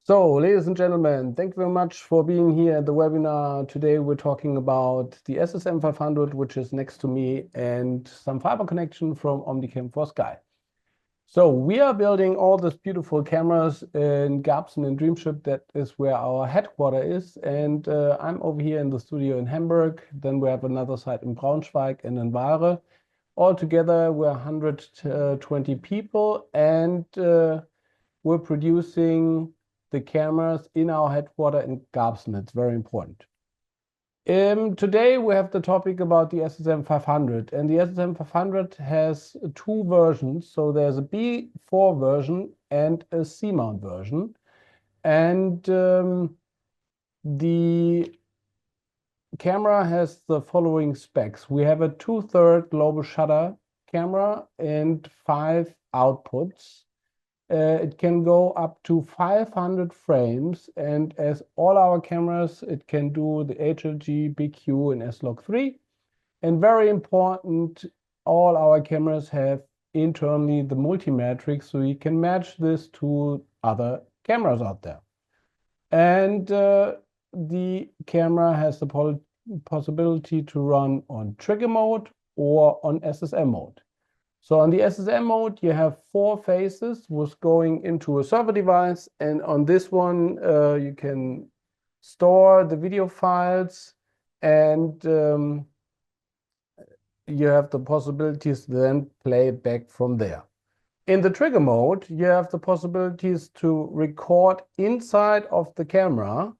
So, ladies and gentlemen, thank you very much for being here at the webinar. Today we're talking about the SSM500, which is next to me, and some fiber connection from OmniCam4Sky. So we are building all these beautiful cameras in Garbsen and Dreamship. That is where our headquarters is. And I'm over here in the studio in Hamburg. Then we have another site in Braunschweig and in Ware. Altogether, we're 120 people, and we're producing the cameras in our headquarters in Garbsen. It's very important. Today we have the topic about the SSM500, and the SSM500 has two versions. So there's a B4 version and a C-mount version. And the camera has the following specs. We have a 2/3 global shutter camera and 5 outputs. It can go up to 500 frames, and as all our cameras, it can do the HLG, BQ, and S-Log3. And very important, all our cameras have internally the multi-matrix, so you can match this to other cameras out there. And the camera has the possibility to run on trigger mode or on SSM mode. So on the SSM mode, you have 4 phases with going into a server device. And on this one, you can store the video files, and you have the possibilities to then play it back from there. In the trigger mode, you have the possibilities to record inside of the camera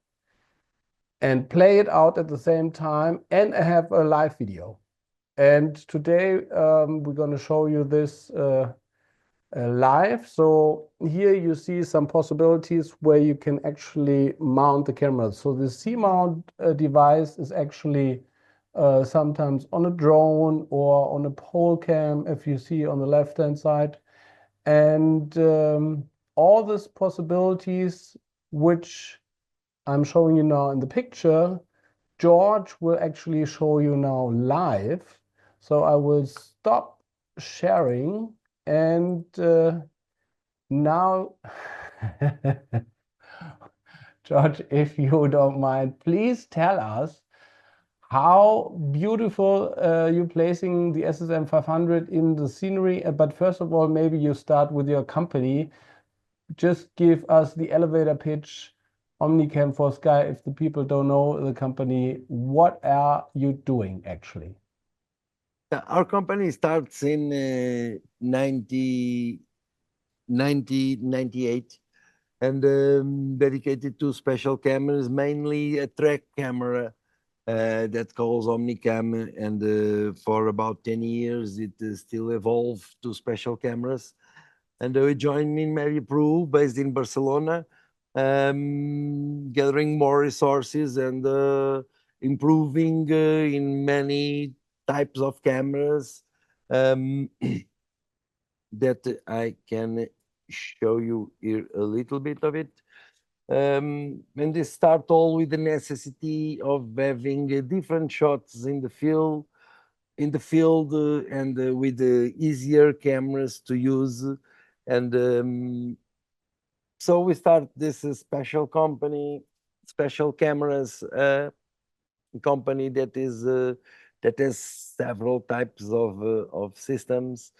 and play it out at the same time and have a live video. And today we're going to show you this live. So here you see some possibilities where you can actually mount the camera. So the C-mount device is actually sometimes on a drone or on a pole cam, if you see on the left-hand side. And all these possibilities, which I'm showing you now in the picture, George will actually show you now live. So I will stop sharing, and now, George, if you don't mind, please tell us how beautiful you're placing the SSM500 in the scenery. But first of all, maybe you start with your company. Just give us the elevator pitch. OmniCam4Sky, if the people don't know the company, what are you doing actually? Our company starts in 1998 and dedicated to special cameras, mainly a track camera that calls OmniCam. And for about 10 years, it still evolved to special cameras. And we joined in MediaPro, based in Barcelona, gathering more resources and improving in many types of cameras that I can show you here a little bit of it. And they start all with the necessity of having different shots in the field, and with easier cameras to use. And so we start this special company, special cameras company that has several types of systems,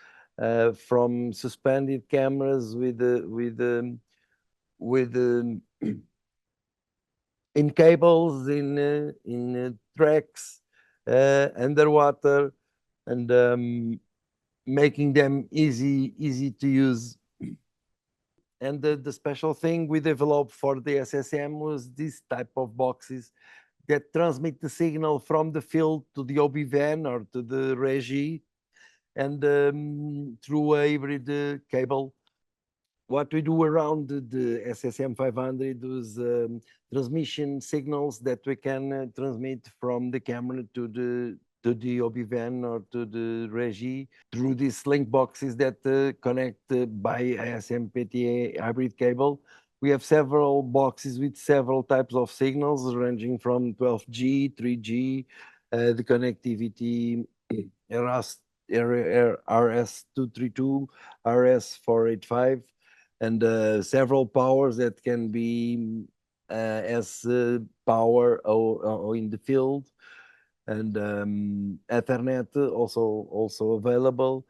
from suspended cameras in cables, in tracks, underwater, and making them easy to use. And the special thing we developed for the SSM was this type of boxes that transmit the signal from the field to the OB-van or to the Regie, and through a hybrid cable. What we do around the SSM500 was transmission signals that we can transmit from the camera to the OB-van or to the Regie through these link boxes that connect by SMPTE hybrid cable. We have several boxes with several types of signals, ranging from 12G, 3G, the connectivity RS232, RS485, and several powers that can be as power or in the field, and Ethernet also available.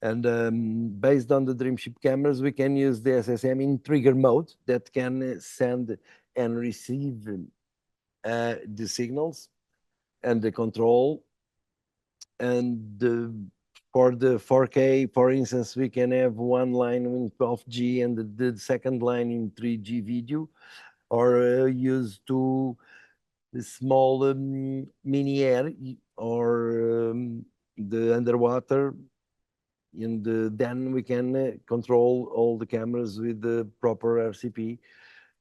And based on the Dreamship cameras, we can use the SSM in trigger mode that can send and receive the signals and the control. And for the 4K, for instance, we can have one line in 12G and the second line in 3G video, or use two small mini air or the underwater, and then we can control all the cameras with the proper RCP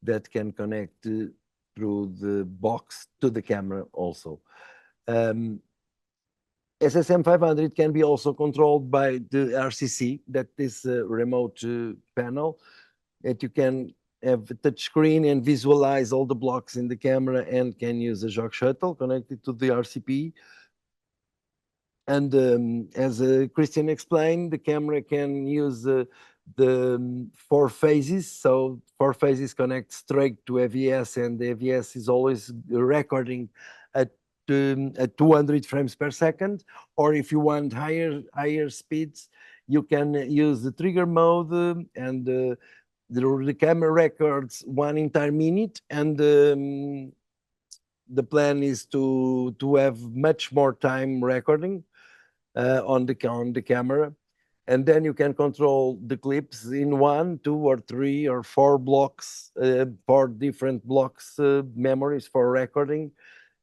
that can connect through the box to the camera also. SSM 500 can be also controlled by the RCC, that is a remote panel that you can have a touch screen and visualize all the blocks in the camera, and can use a jog shuttle connected to the RCP. And as Christian explained, the camera can use the 4 phases. So 4 phases connect straight to AVS, and the AVS is always recording at 200 frames per second. Or if you want higher speeds, you can use the trigger mode, and the camera records 1 entire minute, and the plan is to have much more time recording on the camera, and then you can control the clips in 1, 2, or 3, or 4 blocks, 4 different blocks memories for recording,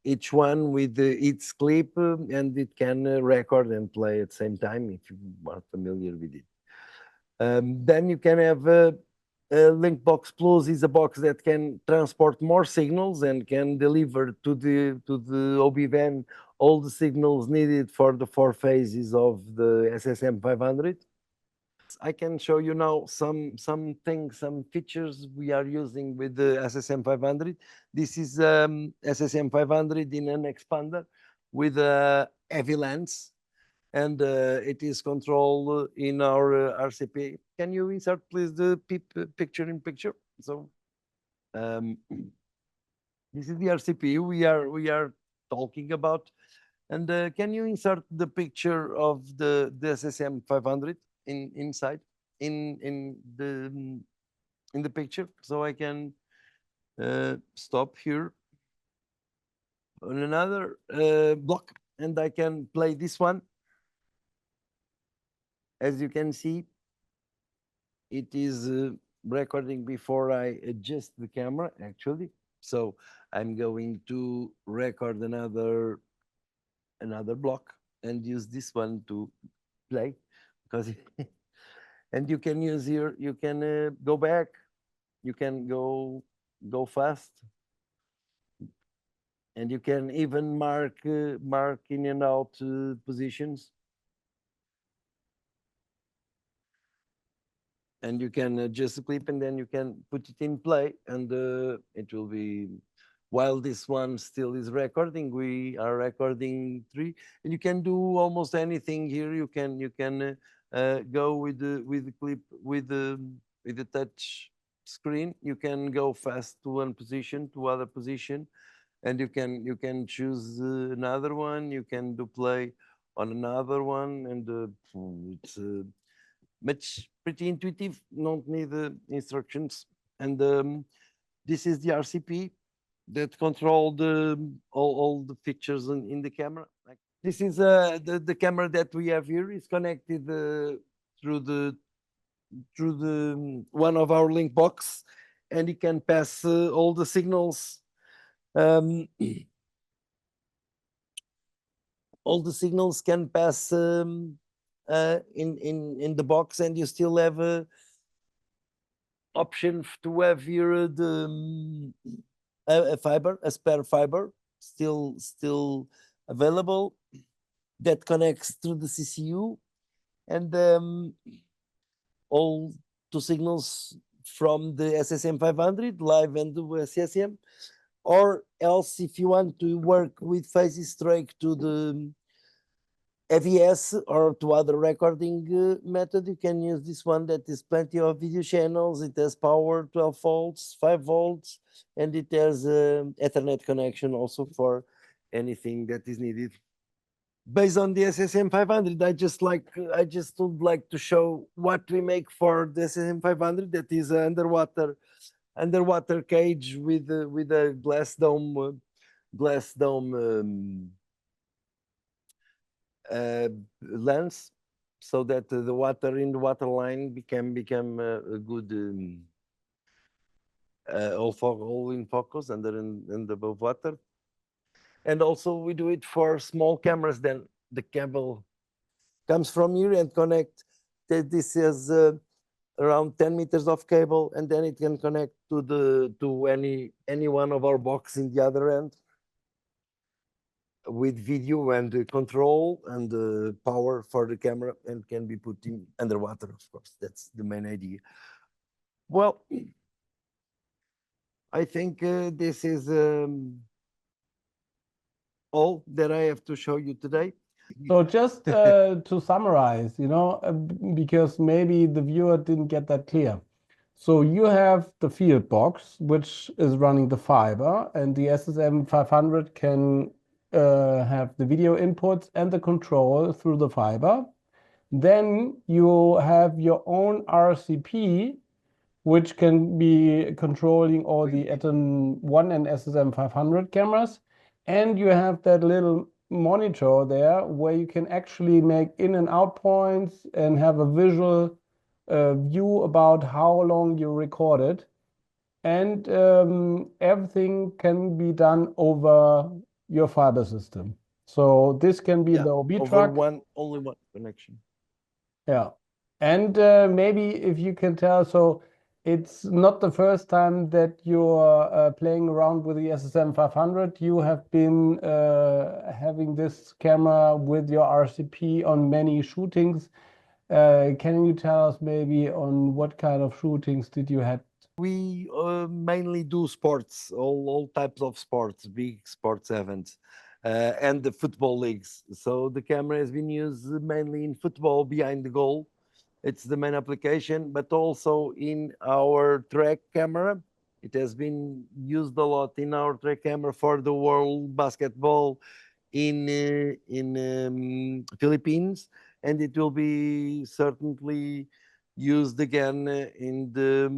each one with its clip, and it can record and play at the same time if you are familiar with it. Then you can have Linkbox Plus is a box that can transport more signals and can deliver to the OB van all the signals needed for the 4 phases of the SSM 500. I can show you now some things, some features we are using with the SSM 500. This is SSM 500 in an expander with a heavy lens, and it is controlled in our RCP. Can you insert, please, the picture in picture? So this is the RCP we are talking about. And can you insert the picture of the SSM 500 inside in the picture, so I can stop here on another block, and I can play this one. As you can see, it is recording before I adjust the camera, actually. So I'm going to record another block and use this one to play, because and you can use here, you can go back, you can go fast, and you can even mark in and out positions. And you can adjust the clip, and then you can put it in play, and it will be, while this one still is recording, we are recording 3, and you can do almost anything here. You can go with the clip with the touch screen. You can go fast to one position to other position, and you can choose another one. You can do play on another one, and it's pretty intuitive, don't need the instructions. And this is the RCP that control all the features in the camera. This is the camera that we have here is connected through one of our link box, and it can pass all the signals. All the signals can pass in the box, and you still have a option to have here a fiber, a spare fiber, still available, that connects through the CCU, and all 2 signals from the SSM 500 live and the SSM, or else if you want to work with phases straight to the AVS or to other recording method, you can use this one that is plenty of video channels. It has power 12 volts, 5 volts, and it has Ethernet connection also for anything that is needed. Based on the SSM500, I just would like to show what we make for the SSM500. That is an underwater cage with a glass dome lens, so that the water in the water line become a good all in focus and above water. And also we do it for small cameras. Then the cable comes from here and connect. This is around 10 meters of cable, and then it can connect to any one of our box in the other end, with video and control and power for the camera, and can be put in underwater, of course. That's the main idea. Well, I think this is all that I have to show you today. So just to summarize, because maybe the viewer didn't get that clear. So you have the field box, which is running the fiber, and the SSM500 can have the video inputs and the control through the fiber. Then you have your own RCP, which can be controlling all the AtomOne and SSM500 cameras. And you have that little monitor there where you can actually make in and out points and have a visual view about how long you recorded. And everything can be done over your fiber system. So this can be the OB truck. Only one connection. Yeah. And maybe if you can tell, so it's not the first time that you're playing around with the SSM500. You have been having this camera with your RCP on many shootings. Can you tell us maybe on what kind of shootings did you have? We mainly do sports, all types of sports, big sports events, and the football leagues. So the camera has been used mainly in football behind the goal. It's the main application, but also in our track camera. It has been used a lot in our track camera for the World Basketball in Philippines, and it will be certainly used again in the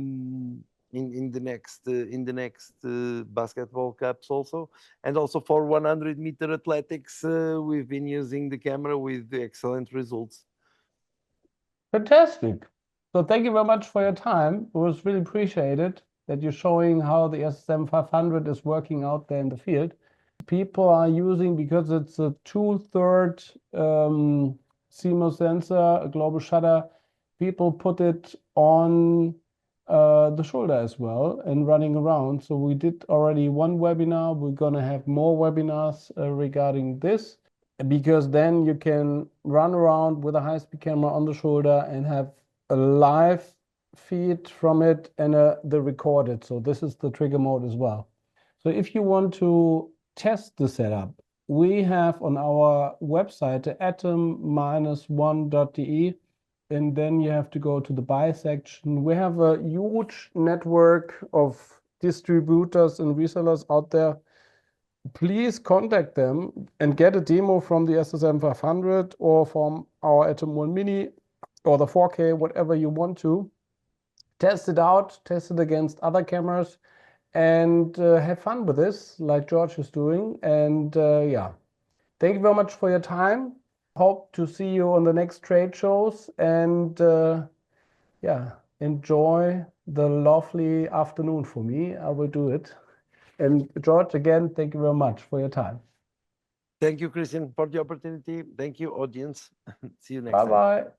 next basketball cups also, and also for 100-meter athletics. We've been using the camera with excellent results. Fantastic. So thank you very much for your time. It was really appreciated that you're showing how the SSM500 is working out there in the field. People are using, because it's a 2/3 CMOS sensor, a global shutter, people put it on the shoulder as well and running around. So we did already one webinar. We're going to have more webinars regarding this, because then you can run around with a high-speed camera on the shoulder and have a live feed from it and the recorded. So this is the trigger mode as well. So if you want to test the setup, we have on our website atom-one.de, and then you have to go to the buy section. We have a huge network of distributors and resellers out there. Please contact them and get a demo from the SSM500 or from our AtomOne Mini or the 4K, whatever you want to. Test it out, test it against other cameras, and have fun with this, like George is doing. And yeah, thank you very much for your time. Hope to see you on the next trade shows, and yeah, enjoy the lovely afternoon for me. I will do it. And George, again, thank you very much for your time. Thank you, Christian, for the opportunity. Thank you, audience. See you next time. Bye-bye.